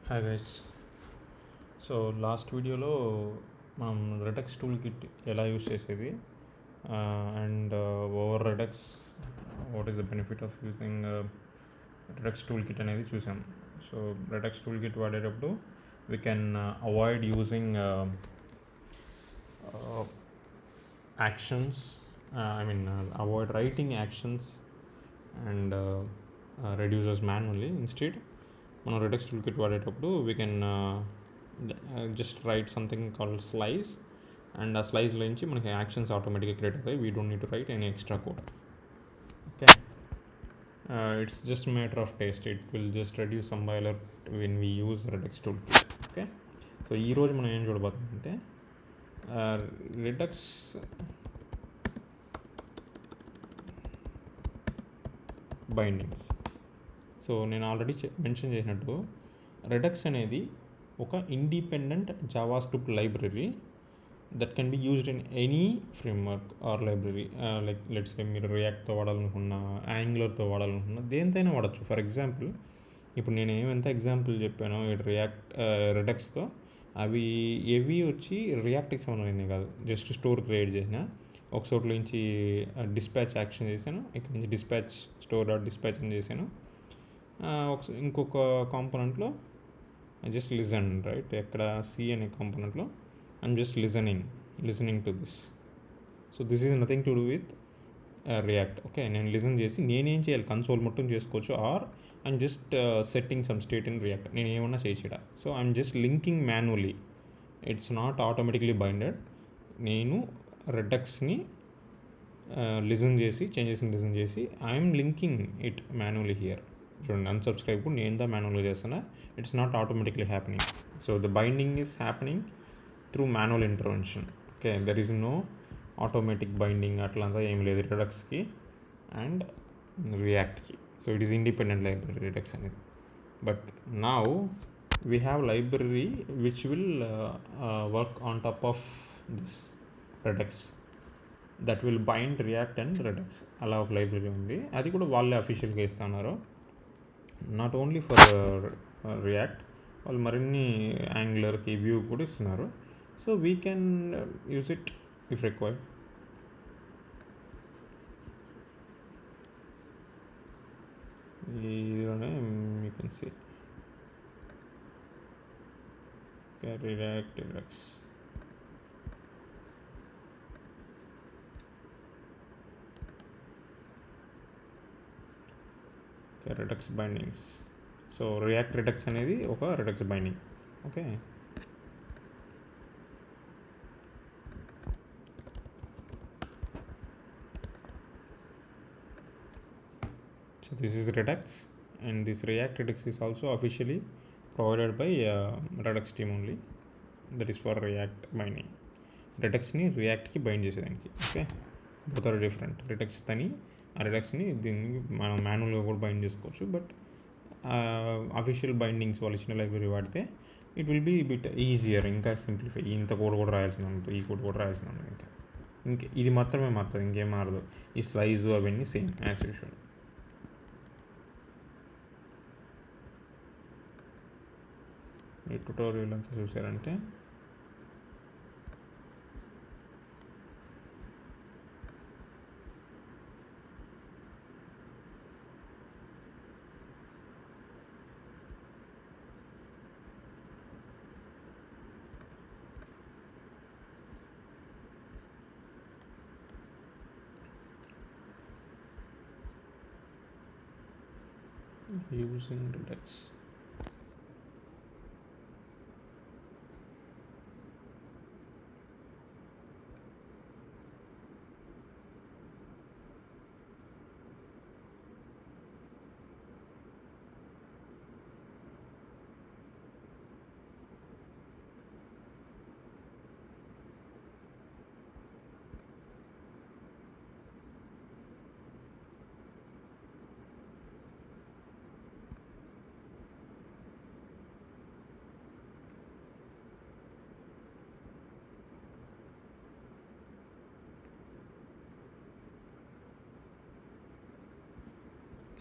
Hi guys. So last వీడియోలో మనం Redux tool kit ఎలా యూస్ చేసేది and over Redux what is the benefit of using Redux tool kit అనేది చూసాం. So Redux tool kit వాడేటప్పుడు we can avoid using actions, avoid writing actions and reduces manually. Instead మనం Redux tool kit వాడేటప్పుడు we can just write something called slice, and ఆ స్లైస్లో నుంచి మనకి actions ఆటోమేటిక్గా create అవుతాయి. We don't need to write any extra code. Okay, it's just matter of taste. It will just reduce some alert when we use Redux toolkit. Okay, so ఈరోజు మనం ఏం చూడబోతుందంటే Redux bindings. So నేను already mention చేసినట్టు Redux అనేది ఒక independent JavaScript library that can be used in any framework or library. Like let's say మీరు రియాక్ట్తో వాడాలనుకున్నా, యాంగులర్తో వాడాలనుకున్నా, దేనితైనా వాడచ్చు. ఫర్ ఎగ్జాంపుల్ ఇప్పుడు నేను ఏమంత ఎగ్జాంపుల్ చెప్పానో రెడక్స్తో, అవి ఏవి వచ్చి రియాక్ట్కి సంబంధించింది కాదు. జస్ట్ స్టోర్ క్రియేట్ చేసిన ఒక చోట్ల నుంచి డిస్పాచ్ యాక్షన్ చేశాను, ఇక్కడ నుంచి డిస్పాచ్ స్టోర్ డాట్ డిస్పాచ్ అని చేశాను. ఇంకొక కాంపోనెంట్లో జస్ట్ లిజన్, రైట్? ఎక్కడ సి అనే కాంపోనెంట్లో I'm just listening to this. So this is nothing to do with React. Okay, నేను లిజన్ చేసి నేనేం చేయాలి, కన్సోల్ మొత్తం చేసుకోవచ్చు, or I'm just setting some state in React. నేను ఏమన్నా చేసేట. So I'm just linking manually. It's not automatically binded. నేను రెడక్స్ని చేంజెస్ని లిజన్ చేసి I'm linking it manually here. చూడండి, అన్సబ్స్క్రైబ్ కూడా నేను దా మాన్యువల్గా చేస్తున్నా. It's not automatically happening. So the binding is happening through manual intervention. Okay, there is no automatic binding అట్లంతా ఏం లేదు రెడక్స్కి అండ్ రియాక్ట్కి. So it is independent library Redux అనేది. But now we have library which will work on top of this Redux, that will bind React and Redux. అలా ఒక library ఉంది, అది కూడా వాళ్ళే అఫీషియల్గా ఇస్తున్నారు. నాట్ ఓన్లీ ఫర్ రియాక్ట్, వాళ్ళు మరిన్ని యాంగులర్కి వ్యూ కూడా ఇస్తున్నారు. So we can use it if required. ఇదిలోనే you can see react-redux. Redux bindings. So react-redux అనేది ఒక Redux binding. Okay, so this is redux, and this react-redux is also officially provided by redux team only. That is for react binding. రెడక్స్ని రియాక్ట్కి bind చేసేదానికి. Okay, both are different. Redux తని, ఆ రెడక్స్ని దీన్ని మనం మాన్యువల్గా కూడా బైండ్ చేసుకోవచ్చు. బట్ అఫీషియల్ బైండింగ్స్ వాళ్ళు ఇచ్చిన లైబ్రరీ వాడితే it will be bit easier. ఇంకా సింప్లిఫై. ఇంత కోడ్ కూడా రాయాల్సిన ఉంటుంది, ఈ కోడ్ కూడా రాయాల్సిన ఉంటుంది. ఇంకా ఇది మాత్రమే మారుతుంది, ఇంకేం మారదు. ఈ స్లైజు అవన్నీ సేమ్ యాజ్ యూజువల్. ఈ ట్యుటోరియల్ అంతా చూసారంటే using redux.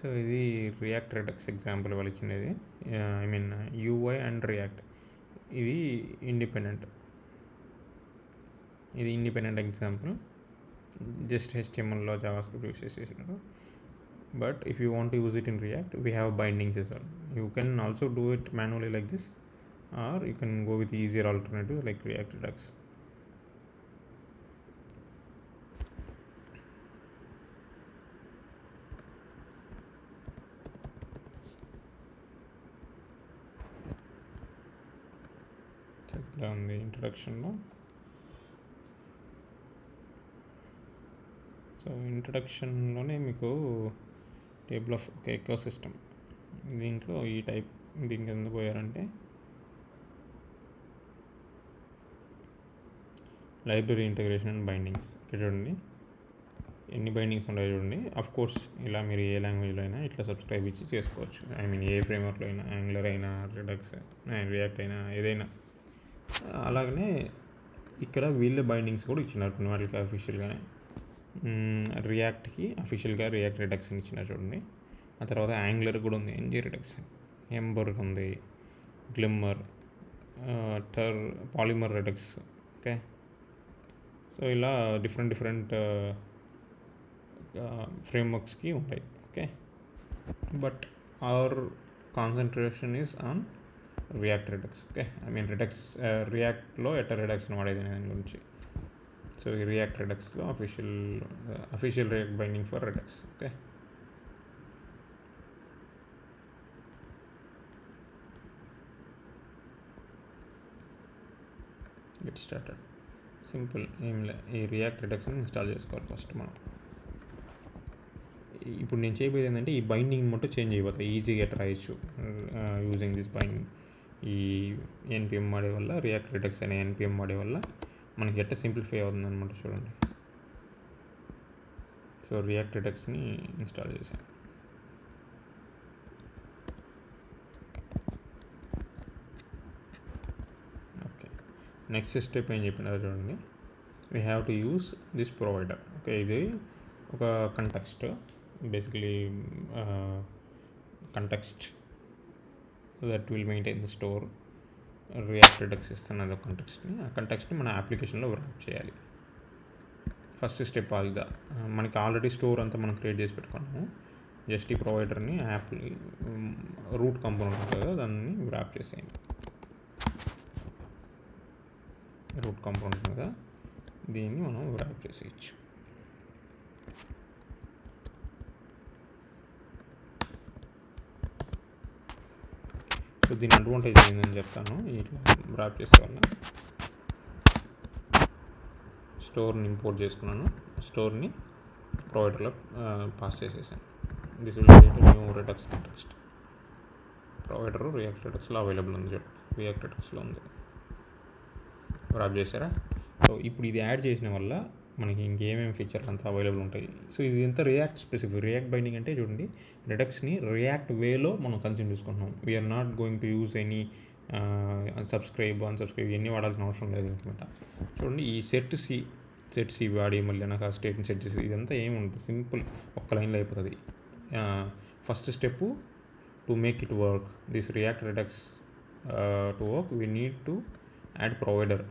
సో ఇది రియాక్ట్ రెడక్స్ ఎగ్జాంపుల్ వాళ్ళు ఇచ్చినది. యూఐ అండ్ ఇది ఇండిపెండెంట్ ఎగ్జాంపుల్, జస్ట్ HTMLలో JavaScript యూస్ చేసేసినారు. But if you want to use it in React, we have bindings as well. You can also do it manually like this, or you can go with easier alternative like react-redux. ఇక్కడ ఉంది ఇంట్రడక్షన్లో. So ఇంట్రడక్షన్లోనే మీకు table of ఒక eco system, దీంట్లో ఈ type దీనికి ఎందుకు పోయారంటే library integration and bindings. ఇక్కడ చూడండి ఎన్ని బైండింగ్స్ ఉంటాయో చూడండి. కోర్స్ ఇలా మీరు ఏ లాంగ్వేజ్లో అయినా ఇట్లా సబ్స్క్రైబ్ ఇచ్చి చేసుకోవచ్చు. ఏ ఫ్రేమ్వర్క్లో అయినా, యాంగులర్ అయినా, రిడక్స్, రియాక్ట్ అయినా, ఏదైనా. అలాగనే ఇక్కడ వీళ్ళ బైండింగ్స్ కూడా ఇచ్చినారు కొన్ని వాటికి అఫీషియల్గానే. రియాక్ట్కి అఫీషియల్గా react-redux అని ఇచ్చినారు చూడండి. ఆ తర్వాత యాంగులర్ కూడా ఉంది ng-redux, ఎంబర్గ్ ఉంది, Glimmer, Polymer Redux. Okay, so ఇలా డిఫరెంట్ ఫ్రేమ్వర్క్స్కి ఉంటాయి. Okay, but our concentration is on react-redux. Okay, రియాక్ట్లో రెడక్స్ని వాడేది దాని గురించి. సో ఈ react-redux-లో official React binding for Redux. Okay, get started. Simple, ఈ react-redux-ని ఇన్స్టాల్ చేసుకోవాలి ఫస్ట్ మనం. ఇప్పుడు నేను చేయబోయేది ఏంటంటే ఈ బైండింగ్ మొత్తం చేంజ్ అయిపోతాయి, ఈజీగా రాయొచ్చు యూజింగ్ దిస్ బైండింగ్. ఈ npm వాడే వల్ల, react-redux అనే npm వాడే వల్ల మనకి ఎట్లా సింప్లిఫై అవుతుంది అనమాట. చూడండి, సో react-redux-ని ఇన్స్టాల్ చేశాను. ఓకే, నెక్స్ట్ స్టెప్ ఏం చెప్పినారో చూడండి. We have to use this provider. Okay, ఇది ఒక context, basically context that will maintain the store. react-redux ఇస్తాను అది ఒక కంటెక్స్ట్ని. ఆ కంటెక్స్ట్ని మన అప్లికేషన్లో ర్యాప్ చేయాలి. ఫస్ట్ స్టెప్ అదిగా. మనకి ఆల్రెడీ స్టోర్ అంతా మనం క్రియేట్ చేసి పెట్టుకున్నాము. జస్ట్ ఈ ప్రొవైడర్ని రూట్ కాంపోనెంట్ ఉంటుంది కదా, దాన్ని ర్యాప్ చేసేయండి. రూట్ కాంపోనెంట్ కదా, దీన్ని మనం ర్యాప్ చేసేయచ్చు. సో దీని అడ్వాంటేజ్ ఏంటని చెప్తాను. ఇట్లా ర్యాప్ చేసే వల్ల స్టోర్ని ఇంపోర్ట్ చేసుకున్నాను, స్టోర్ని ప్రొవైడర్లో పాస్ చేసేసాను. This will create new Redux context. Provider react-redux-లో అవైలబుల్ ఉంది, react-redux-లో ఉంది. ర్యాప్ చేశారా? సో ఇప్పుడు ఇది యాడ్ చేసిన వల్ల మనకి ఇంకేమేమి ఫీచర్లు అంతా అవైలబుల్ ఉంటాయి. సో ఇది ఎంత రియాక్ట్ స్పెసిఫిక్. రియాక్ట్ బైండింగ్ అంటే చూడండి, రెడక్స్ని రియాక్ట్ వేలో మనం కన్స్యూమ్ చేసుకుంటున్నాం. We are not going to use any unsubscribe ఇవన్నీ వాడాల్సిన అవసరం లేదు అనమాట. చూడండి, ఈ సెట్ సి వాడి మళ్ళీ నాకు ఆ స్టేట్ని సెట్ చేసి ఇదంతా ఏముంటుంది, సింపుల్ ఒక్క లైన్లో అయిపోతుంది. First step to make it work, this react-redux to work, we need to add provider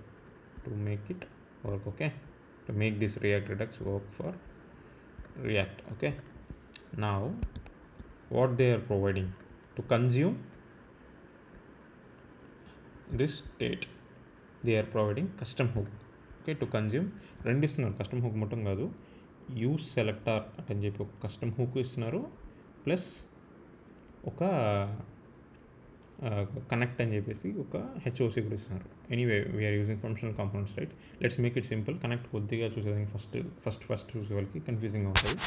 to make it work. Okay, to make this react-redux work for React. Okay, now what they are providing to consume this state, they are providing custom hook. Okay, to consume రెండు ఇస్తున్నారు, custom hook మొత్తం కాదు, use selector అని చెప్పి ఒక custom hook ఇస్తున్నారు, plus ఒక connect అని చెప్పేసి ఒక HOC కూడా ఇస్తున్నారు. Anyway we are using functional components, right? Let's make it simple. Connect కొద్దిగా చూసేదానికి ఫస్ట్ చూసే వాళ్ళకి కన్ఫ్యూజింగ్ అవుతుంది.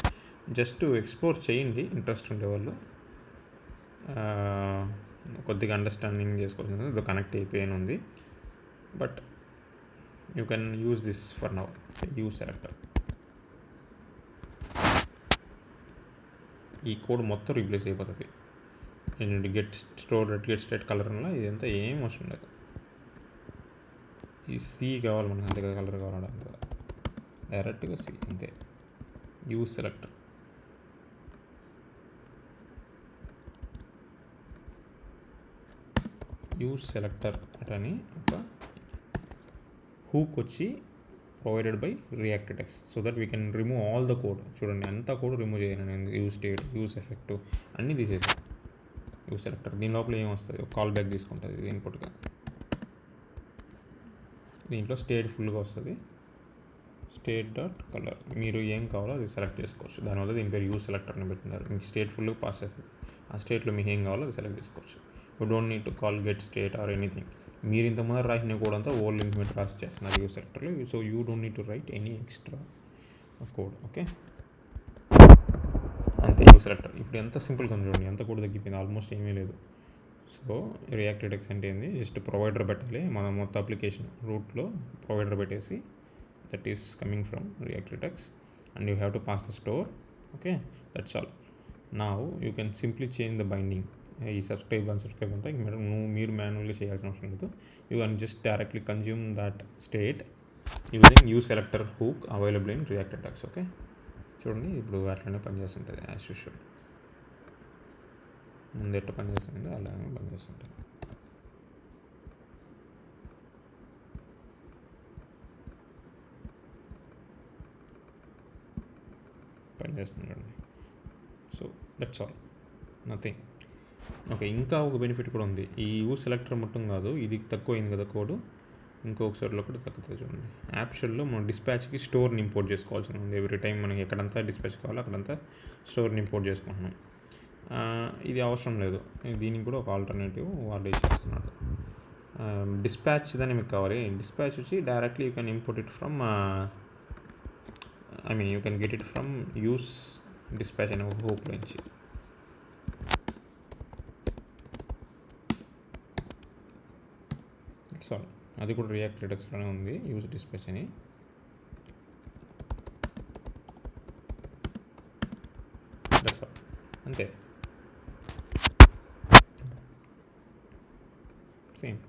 జస్ట్ ఎక్స్ప్లోర్ చేయండి ఇంట్రెస్ట్ ఉండేవాళ్ళు, కొద్దిగా అండర్స్టాండింగ్ చేసుకోవాల్సింది. ఇది కనెక్ట్ అయిపోయి ఉంది, but you can use this for now. Use selector. ఈ కోడ్ మొత్తం రీప్లేస్ అయిపోతుంది. ఏంటంటే గెట్ స్టేట్ కలర్ వల్ల ఇదంతా ఏం అవసరం లేదు. ఈ సి కావాలి మనకు, అంతే కదా, కలర్ కావాలి అంతే, డైరెక్ట్గా సి అంతే. Use selector. యూజ్ సెలెక్టర్ అని ఒక హూక్ వచ్చి provided by react-redux so that we can remove all the code. చూడండి అంతా కోడ్ రిమూవ్ చేయను నేను. యూజ్ స్టేట్, యూజ్ ఎఫెక్ట్ అన్నీ తీసేసాను. యూజ్ సెలెక్టర్ దీని లోపల ఏమొస్తుంది, ఒక కాల్ బ్యాక్ తీసుకుంటుంది ఇది ఇన్పుట్గా. దీంట్లో స్టేట్ ఫుల్గా వస్తుంది. స్టేట్ డాట్ కలర్ మీరు ఏం కావాలో అది సెలెక్ట్ చేసుకోవచ్చు. దానివల్ల దీని పేరు యూజ్ సెలెక్టర్ అని పెట్టినారు. మీకు స్టేట్ ఫుల్గా పాస్ చేస్తుంది. ఆ స్టేట్లో మీకు ఏం కావాలో అది సెలెక్ట్ చేసుకోవచ్చు. You don't need to call get state or anything. మీరు ఇంతకుముందు రాసిన కోడ్ అంతా ఓల్డ్ ఇంప్లిమెంట్ రాసి చేస్తున్నారు యూజ్ సెలెక్టర్లో. So you don't need to write any extra code. Okay, అంతే యూజ్ సెలెక్టర్. ఇప్పుడు ఎంత సింపుల్గా ఉంది చూడండి, ఎంత కోడ్ తగ్గిపోయింది, ఆల్మోస్ట్ ఏమీ లేదు. సో react-redux అంటే ఏంది, జస్ట్ ప్రొవైడర్ పెట్టాలి. మన మొత్తం అప్లికేషన్ రూట్లో ప్రొవైడర్ పెట్టేసి that is coming from react-redux and you have to pass the store. Okay, that's all. Now you can simply change the binding. ఈ సబ్స్క్రైబ్ అంతా మీరు మాన్యువల్గా చేయాల్సిన అవసరం లేదు. You can just directly consume that state using use selector hook available in react-redux. Okay, చూడండి ఇప్పుడు అట్లనే పనిచేస్తుంటుంది యాజ్ యూజువల్. ముందు ఎట్లా పనిచేస్తుంది అలాగే పనిచేస్తుంటుంది. పనిచేస్తుంది. So that's all, nothing. Okay, ఇంకా ఒక బెనిఫిట్ కూడా ఉంది. ఈ యూజ్ సెలెక్టర్ మొత్తం కాదు, ఇది తక్కువ అయింది కదా కోడ్, ఇంకొకసారిలో కూడా తగ్గుతుంది. చూడండి యాప్ షెల్లో మనం డిస్పాచ్కి స్టోర్ని ఇంపోర్ట్ చేసుకోవాల్సి ఉంది. ఎవ్రీ టైం మనకి ఎక్కడంతా డిస్పాచ్ కావాలో అక్కడంతా స్టోర్ని ఇంపోర్ట్ చేసుకుంటున్నాం. ఇది అవసరం లేదు. దీనికి కూడా ఒక ఆల్టర్నేటివ్ వాళ్ళు ఇచ్చేస్తున్నాడు. డిస్పాచ్ దాన్ని మీకు కావాలి. డిస్పాచ్ వచ్చి directly you can import it from you can get it from use dispatch అనే హూక్ నుంచి. సో అది కూడా react-redux-లోనే ఉంది, యూజ్ డిస్పాచ్ అని. అంతే, సేమ్.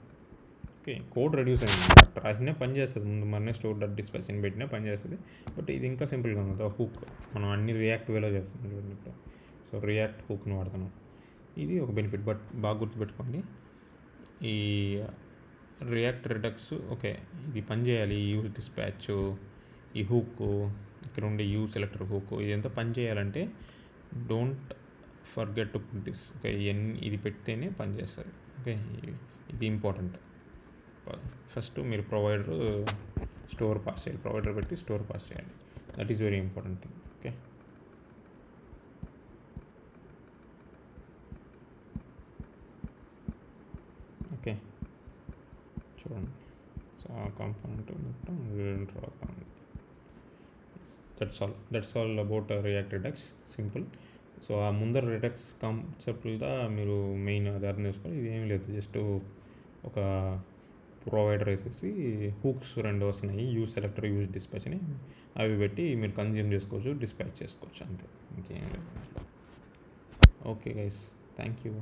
ఓకే, కోడ్ రెడ్యూస్ అయింది. అక్కడ రాసినా పని చేస్తుంది, ముందు మననే స్టోర్ డాట్ డిస్పాచ్ అని పెట్టినా పని చేస్తుంది. బట్ ఇది ఇంకా సింపుల్గా ఉంది. హూక్ మనం అన్ని రియాక్ట్ వేలో చేస్తున్నాం చూడండి ఇప్పుడు. సో రియాక్ట్ హూక్ని వాడుతున్నాం. ఇది ఒక బెనిఫిట్. బట్ బాగా గుర్తుపెట్టుకోండి, ఈ react-redux ఓకే ఇది పని చేయాలి. ఈ యూజ్ డిస్పాచ్, ఈ హూక్, ఇక్కడ ఉండే యూజ్ సెలెక్టర్ హూక్, ఇదంతా పని చేయాలంటే don't forget to put this. Okay, ఇది పెడితేనే పని చేస్తుంది. ఓకే, ఇది ఇంపార్టెంట్. ఫస్ట్ మీరు ప్రొవైడర్ స్టోర్ పాస్ చేయాలి, ప్రొవైడర్ పెట్టి స్టోర్ పాస్ చేయాలి. That is very important thing. Okay, okay చూడండి. సో ఆ కాంపోనెంట్ మొత్తం డ్రా కాండి. That's all about react-redux. Simple. So ఆ ముందర రెడక్స్ కాన్సెప్ట్గా మీరు మెయిన్ అది అర్థం చేసుకోవాలి. ఇది ఏం లేదు, జస్ట్ ఒక ప్రొవైడర్ వేసేసి హూక్స్ 2 వస్తున్నాయి, యూజ్ సెలెక్టర్, యూజ్ డిస్పాచ్ అని. అవి పెట్టి మీరు కన్జ్యూమ్ చేసుకోవచ్చు, డిస్పాచ్ చేసుకోవచ్చు, అంతే, ఇంకేం లేదు. Okay guys, thank you.